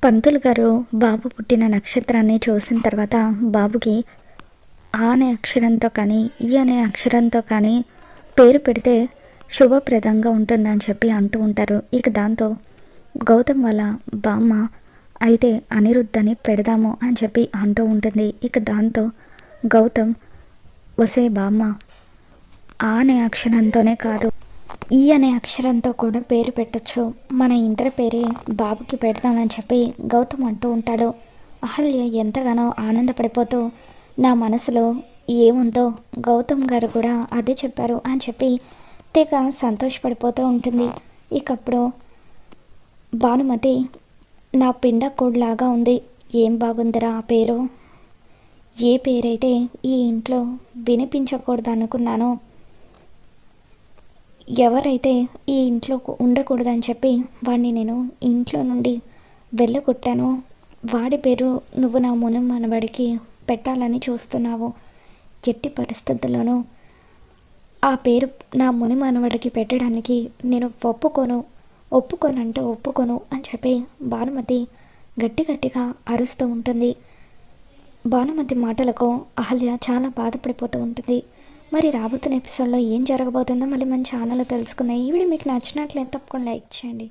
పంతులు గారు బాబు పుట్టిన నక్షత్రాన్ని చూసిన తర్వాత బాబుకి ఆ అనే అక్షరంతో కానీ ఈ అనే అక్షరంతో కానీ పేరు పెడితే శుభప్రదంగా ఉంటుందని చెప్పి అంటూ ఉంటారు. ఇక దాంతో గౌతమ్ వాళ్ళ బామ్మ అయితే అనిరుద్ధ్ అని పెడదాము అని చెప్పి అంటూ ఉంటుంది. ఇక దాంతో గౌతమ్ వసే బామ్మ ఆ అనే అక్షరంతోనే కాదు ఈ అనే అక్షరంతో కూడా పేరు పెట్టచ్చు, మన ఇంటర్ పేరే బాబుకి పెడదామని చెప్పి గౌతమ్ అంటూ ఉంటాడు. అహల్య ఎంతగానో ఆనందపడిపోతూ నా మనసులో ఏముందో గౌతమ్ గారు కూడా అదే చెప్పారు అని చెప్పి తెగ సంతోషపడిపోతూ ఉంటుంది. ఇకప్పుడు భానుమతి నా పిండ కోడ్లాగా ఉంది, ఏం బాగుందిరా ఆ పేరు, ఏ పేరైతే ఈ ఇంట్లో వినిపించకూడదు అనుకున్నానో, ఎవరైతే ఈ ఇంట్లో ఉండకూడదని చెప్పి వాడిని నేను ఇంట్లో నుండి వెళ్ళగొట్టానో వాడి పేరు నువ్వు నా ముని మనవడికి పెట్టాలని చూస్తున్నావు. ఎట్టి పరిస్థితుల్లోనూ ఆ పేరు నా ముని మనవడికి పెట్టడానికి నేను ఒప్పుకోనంటే ఒప్పుకోను అని చెప్పి భానుమతి గట్టిగా అరుస్తూ ఉంటుంది. భానుమతి మాటలకు అహల్య చాలా బాధపడిపోతూ ఉంటుంది. మరి రాబోతున్న ఎపిసోడ్లో ఏం జరగబోతుందో మళ్ళీ మన ఛానల్లో తెలుసుకుందాం. ఈ వీడియో మీకు నచ్చినట్లయితే తప్పకుండా లైక్ చేయండి.